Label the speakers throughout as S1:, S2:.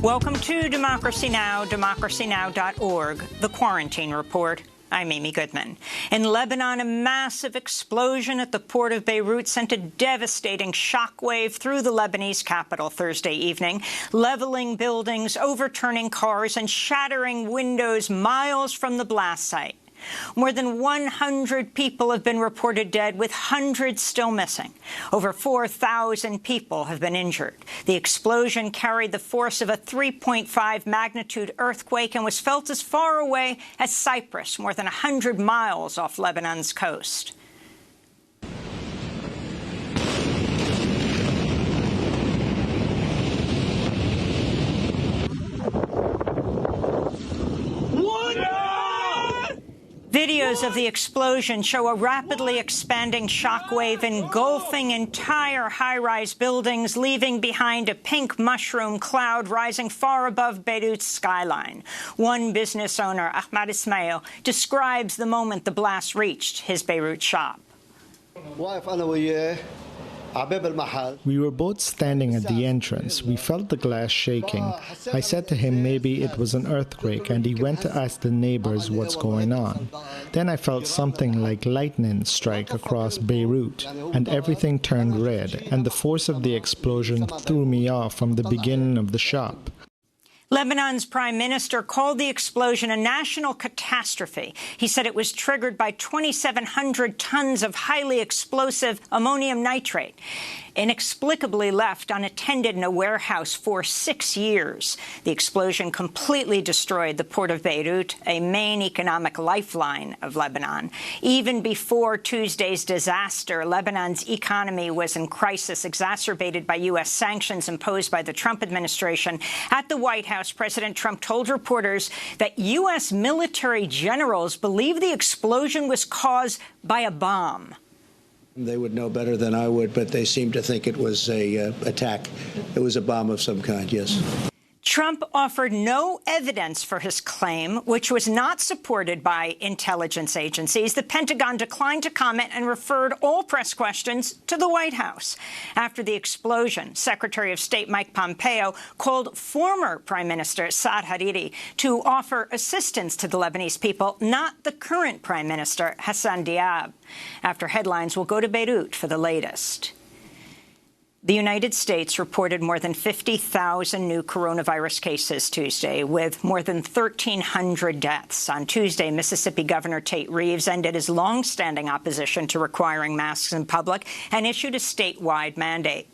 S1: Welcome to Democracy Now!, democracynow.org, The Quarantine Report. I'm Amy Goodman. In Lebanon, a massive explosion at the port of Beirut sent a devastating shockwave through the Lebanese capital Thursday evening, leveling buildings, overturning cars, and shattering windows miles from the blast site. More than 100 people have been reported dead, with hundreds still missing. Over 4,000 people have been injured. The explosion carried the force of a 3.5 magnitude earthquake and was felt as far away as Cyprus, more than 100 miles off Lebanon's coast. Videos of the explosion show a rapidly expanding shockwave engulfing entire high-rise buildings, leaving behind a pink mushroom cloud rising far above Beirut's skyline. One business owner, Ahmad Ismail, describes the moment the blast reached his Beirut shop.
S2: We were both standing at the entrance. We felt the glass shaking. I said to him maybe it was an earthquake, and he went to ask the neighbors what's going on. Then I felt something like lightning strike across Beirut, and everything turned red, and the force of the explosion threw me off from the beginning of the shop.
S1: Lebanon's prime minister called the explosion a national catastrophe. He said it was triggered by 2,700 tons of highly explosive ammonium nitrate, inexplicably left unattended in a warehouse for 6 years. The explosion completely destroyed the port of Beirut, a main economic lifeline of Lebanon. Even before Tuesday's disaster, Lebanon's economy was in crisis, exacerbated by U.S. sanctions imposed by the Trump administration. At the White House, President Trump told reporters that U.S. military generals believe the explosion was caused by a bomb.
S3: They would know better than I would, but they seem to think it was a attack. It was a bomb of some kind, yes.
S1: Trump offered no evidence for his claim, which was not supported by intelligence agencies. The Pentagon declined to comment and referred all press questions to the White House. After the explosion, Secretary of State Mike Pompeo called former Prime Minister Saad Hariri to offer assistance to the Lebanese people, not the current Prime Minister Hassan Diab. After headlines, we'll go to Beirut for the latest. The United States reported more than 50,000 new coronavirus cases Tuesday, with more than 1,300 deaths. On Tuesday, Mississippi Governor Tate Reeves ended his long-standing opposition to requiring masks in public and issued a statewide mandate.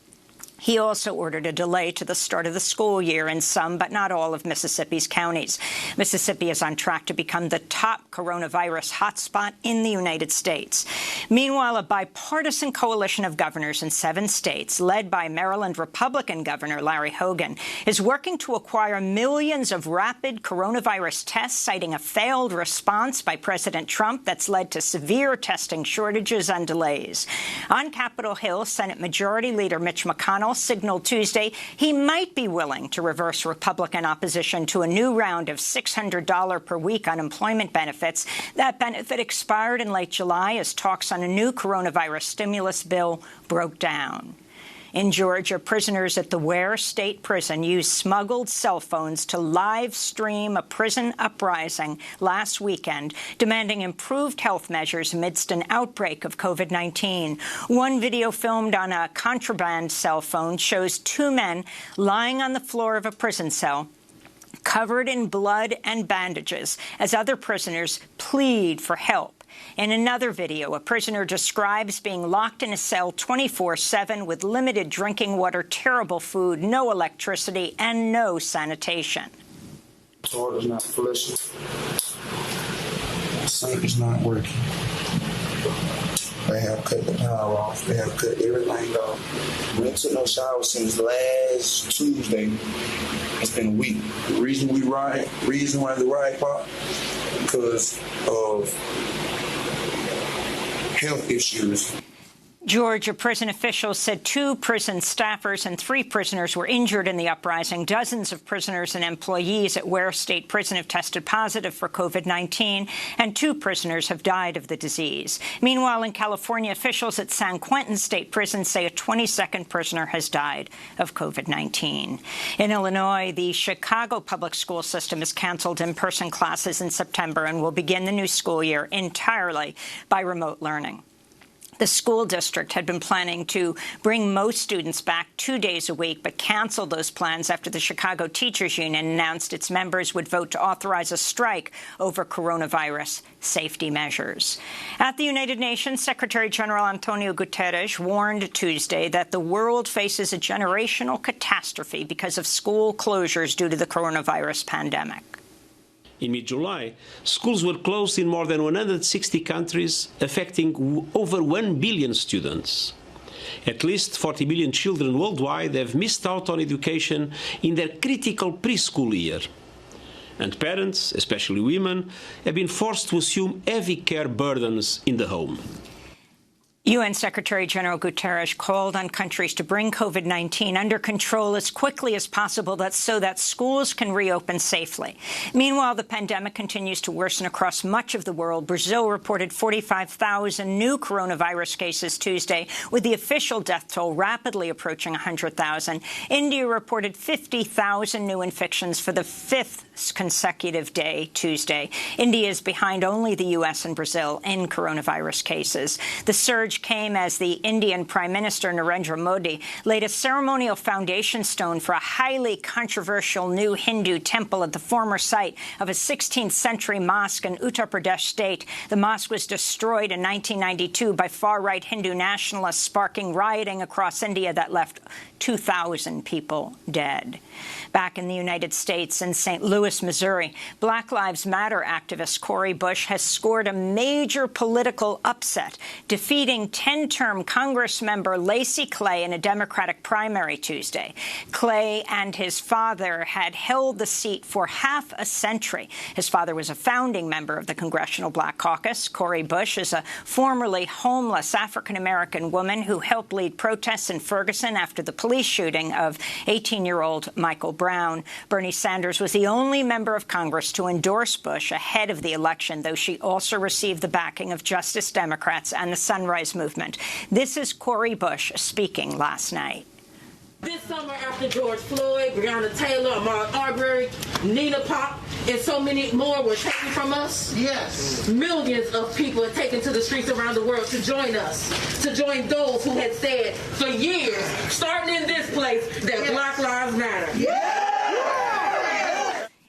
S1: He also ordered a delay to the start of the school year in some, but not all, of Mississippi's counties. Mississippi is on track to become the top coronavirus hotspot in the United States. Meanwhile, a bipartisan coalition of governors in 7 states, led by Maryland Republican Governor Larry Hogan, is working to acquire millions of rapid coronavirus tests, citing a failed response by President Trump that's led to severe testing shortages and delays. On Capitol Hill, Senate Majority Leader Mitch McConnell signaled Tuesday he might be willing to reverse Republican opposition to a new round of $600 per week unemployment benefits. That benefit expired in late July as talks on a new coronavirus stimulus bill broke down. In Georgia, prisoners at the Ware State Prison used smuggled cell phones to live stream a prison uprising last weekend, demanding improved health measures amidst an outbreak of COVID-19. One video filmed on a contraband cell phone shows 2 men lying on the floor of a prison cell, covered in blood and bandages, as other prisoners plead for help. In another video, a prisoner describes being locked in a cell 24/7 with limited drinking water, terrible food, no electricity, and no sanitation.
S4: Water's not flushing. Sink is not working. They have cut the power off. They have cut everything off. We ain't took no shower since last Tuesday. It's been a week. The reason why the riot part, because of health issues.
S1: Georgia prison officials said 2 prison staffers and 3 prisoners were injured in the uprising. Dozens of prisoners and employees at Ware State Prison have tested positive for COVID-19, and 2 prisoners have died of the disease. Meanwhile, in California, officials at San Quentin State Prison say a 22nd prisoner has died of COVID-19. In Illinois, the Chicago public school system has canceled in-person classes in September and will begin the new school year entirely by remote learning. The school district had been planning to bring most students back 2 days a week, but canceled those plans after the Chicago Teachers Union announced its members would vote to authorize a strike over coronavirus safety measures. At the United Nations, Secretary General Antonio Guterres warned Tuesday that the world faces a generational catastrophe because of school closures due to the coronavirus pandemic.
S5: In mid-July, schools were closed in more than 160 countries, affecting over 1 billion students. At least 40 million children worldwide have missed out on education in their critical preschool year. And parents, especially women, have been forced to assume heavy care burdens in the home.
S1: UN Secretary General Guterres called on countries to bring COVID-19 under control as quickly as possible so that schools can reopen safely. Meanwhile, the pandemic continues to worsen across much of the world. Brazil reported 45,000 new coronavirus cases Tuesday, with the official death toll rapidly approaching 100,000. India reported 50,000 new infections for the 5th consecutive day Tuesday. India is behind only the U.S. and Brazil in coronavirus cases. The surge came as the Indian Prime Minister Narendra Modi laid a ceremonial foundation stone for a highly controversial new Hindu temple at the former site of a 16th century mosque in Uttar Pradesh state. The mosque was destroyed in 1992 by far-right Hindu nationalists, sparking rioting across India that left 2,000 people dead. Back in the United States, in St. Louis, Missouri, Black Lives Matter activist Cori Bush has scored a major political upset, defeating 10-term Congress member Lacy Clay in a Democratic primary Tuesday. Clay and his father had held the seat for half a century. His father was a founding member of the Congressional Black Caucus. Cori Bush is a formerly homeless African-American woman who helped lead protests in Ferguson after the police shooting of 18-year-old Michael Brown. Bernie Sanders was the only member of Congress to endorse Bush ahead of the election, though she also received the backing of Justice Democrats and the Sunrise Movement. This is Cori Bush speaking last night.
S6: This summer, after George Floyd, Breonna Taylor, Ahmaud Arbery, Nina Pop, and so many more were taken from us. Yes. Millions of people are taken to the streets around the world to join us, to join those who had said for years, starting in this place, that Black Lives Matter. Yeah.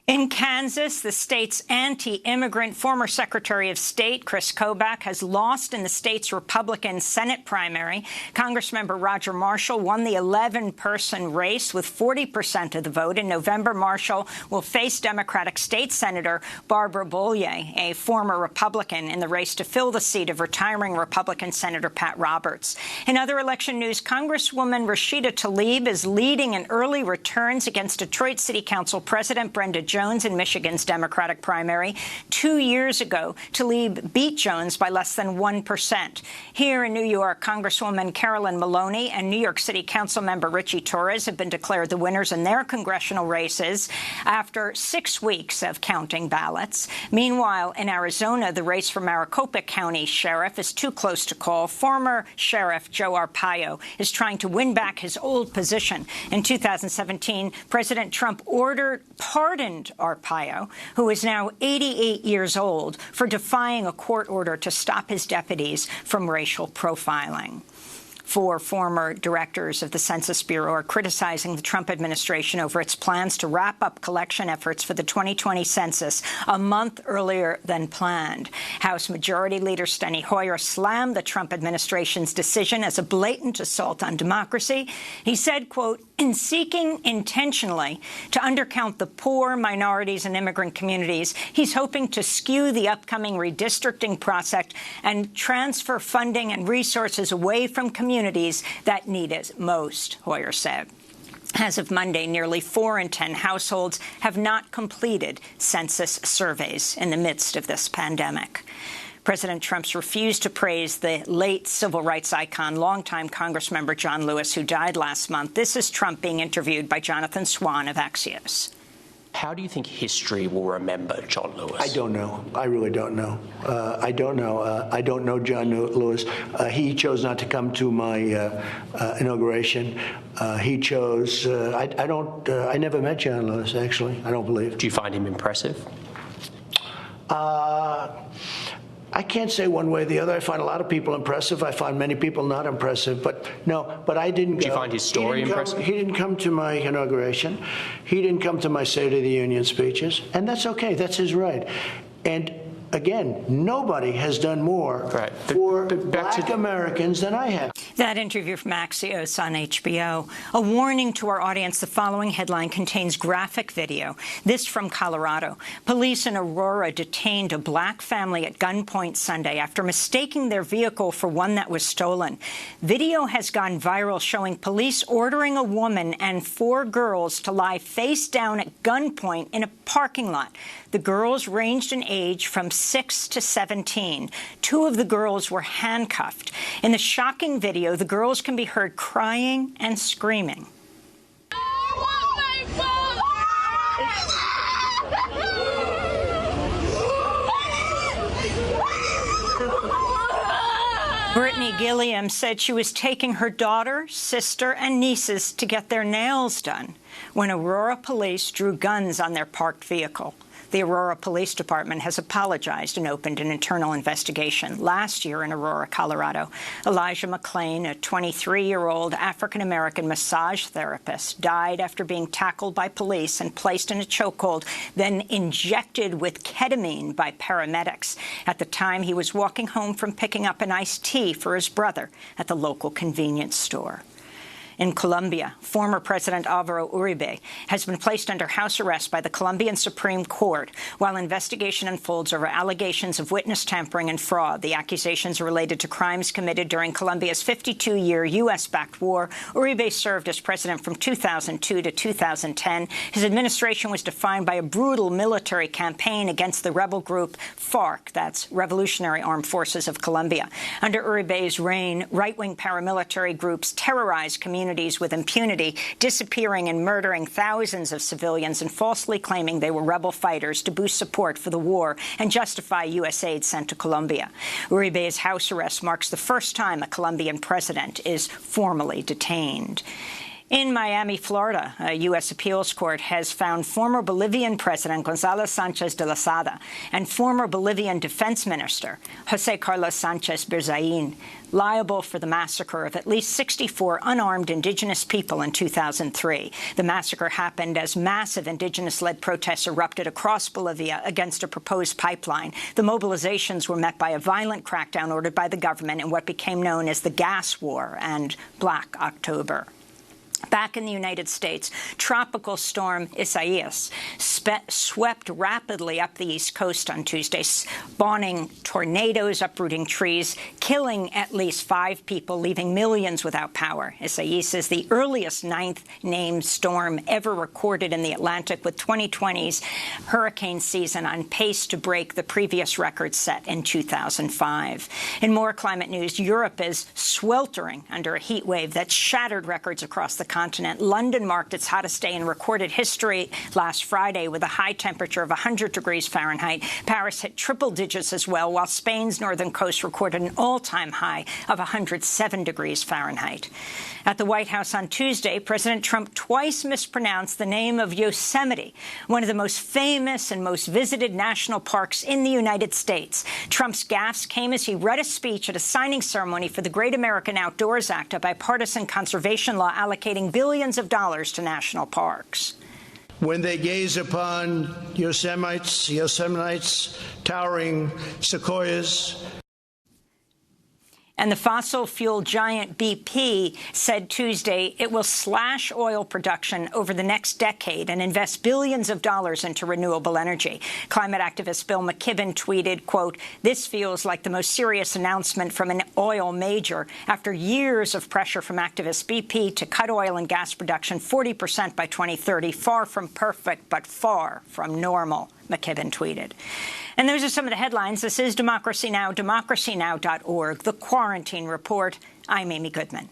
S1: In Kansas, the state's anti-immigrant former Secretary of State, Chris Kobach, has lost in the state's Republican Senate primary. Congressmember Roger Marshall won the 11-person race with 40% of the vote. In November, Marshall will face Democratic State Senator Barbara Bollier, a former Republican, in the race to fill the seat of retiring Republican Senator Pat Roberts. In other election news, Congresswoman Rashida Tlaib is leading in early returns against Detroit City Council President Brenda Jones in Michigan's Democratic primary. 2 years ago, Tlaib beat Jones by less than 1%. Here in New York, Congresswoman Carolyn Maloney and New York City Council member Richie Torres have been declared the winners in their congressional races after 6 weeks of counting ballots. Meanwhile, in Arizona, the race for Maricopa County Sheriff is too close to call. Former Sheriff Joe Arpaio is trying to win back his old position. In 2017, President Trump pardoned Arpaio, who is now 88 years old, for defying a court order to stop his deputies from racial profiling. 4 former directors of the Census Bureau are criticizing the Trump administration over its plans to wrap up collection efforts for the 2020 census a month earlier than planned. House Majority Leader Steny Hoyer slammed the Trump administration's decision as a blatant assault on democracy. He said, quote, "In seeking intentionally to undercount the poor, minorities, and immigrant communities, he's hoping to skew the upcoming redistricting process and transfer funding and resources away from communities that need it most," Hoyer said. As of Monday, nearly 4 in 10 households have not completed census surveys in the midst of this pandemic. President Trump's refused to praise the late civil rights icon, longtime Congressmember John Lewis, who died last month. This is Trump being interviewed by Jonathan Swan of Axios.
S7: How do you think history will remember John Lewis?
S3: I don't know. I really don't know. I don't know. I don't know John Lewis. He chose not to come to my inauguration. He chose. I never met John Lewis, actually. I don't believe.
S7: Do you find him impressive?
S3: I can't say one way or the other. I find a lot of people impressive. I find many people not impressive. But no, but I didn't go.
S7: Do you find his story impressive?
S3: He didn't come to my inauguration. He didn't come to my State of the Union speeches. And that's okay. That's his right. And again, nobody has done more for black Americans than I have.
S1: That interview from Axios on HBO. A warning to our audience, the following headline contains graphic video. This from Colorado. Police in Aurora detained a black family at gunpoint Sunday after mistaking their vehicle for one that was stolen. Video has gone viral showing police ordering a woman and 4 girls to lie face down at gunpoint in a parking lot. The girls ranged in age from 6 to 17. 2 of the girls were handcuffed. In the shocking video, the girls can be heard crying and screaming. Brittany Gilliam said she was taking her daughter, sister, and nieces to get their nails done when Aurora police drew guns on their parked vehicle. The Aurora Police Department has apologized and opened an internal investigation. Last year in Aurora, Colorado, Elijah McClain, a 23-year-old African-American massage therapist, died after being tackled by police and placed in a chokehold, then injected with ketamine by paramedics. At the time, he was walking home from picking up an iced tea for his brother at the local convenience store. In Colombia, former President Álvaro Uribe has been placed under house arrest by the Colombian Supreme Court while investigation unfolds over allegations of witness tampering and fraud. The accusations are related to crimes committed during Colombia's 52-year U.S.-backed war. Uribe served as president from 2002 to 2010. His administration was defined by a brutal military campaign against the rebel group FARC, that's Revolutionary Armed Forces of Colombia. Under Uribe's reign, right-wing paramilitary groups terrorized communities with impunity, disappearing and murdering thousands of civilians and falsely claiming they were rebel fighters to boost support for the war and justify U.S. aid sent to Colombia. Uribe's house arrest marks the first time a Colombian president is formally detained. In Miami, Florida, a U.S. appeals court has found former Bolivian President Gonzalo Sanchez de Lozada and former Bolivian Defense Minister José Carlos Sánchez Birzaín liable for the massacre of at least 64 unarmed indigenous people in 2003. The massacre happened as massive indigenous-led protests erupted across Bolivia against a proposed pipeline. The mobilizations were met by a violent crackdown ordered by the government in what became known as the Gas War and Black October. Back in the United States, Tropical Storm Isaias swept rapidly up the East Coast on Tuesday, spawning tornadoes, uprooting trees, killing at least 5 people, leaving millions without power. Isaias is the earliest 9th named storm ever recorded in the Atlantic, with 2020's hurricane season on pace to break the previous record set in 2005. In more climate news, Europe is sweltering under a heat wave that shattered records across the continent. London marked its hottest day in recorded history last Friday with a high temperature of 100 degrees Fahrenheit. Paris hit triple digits as well, while Spain's northern coast recorded an all-time high of 107 degrees Fahrenheit. At the White House on Tuesday, President Trump twice mispronounced the name of Yosemite, one of the most famous and most visited national parks in the United States. Trump's gaffes came as he read a speech at a signing ceremony for the Great American Outdoors Act, a bipartisan conservation law allocating billions of dollars to national parks.
S3: When they gaze upon Yosemites, towering sequoias.
S1: And the fossil fuel giant BP said Tuesday it will slash oil production over the next decade and invest billions of dollars into renewable energy. Climate activist Bill McKibben tweeted, quote, "This feels like the most serious announcement from an oil major after years of pressure from activist BP to cut oil and gas production 40% by 2030, far from perfect, but far from normal." McKibben tweeted. And those are some of the headlines. This is Democracy Now!, democracynow.org, The Quarantine Report. I'm Amy Goodman.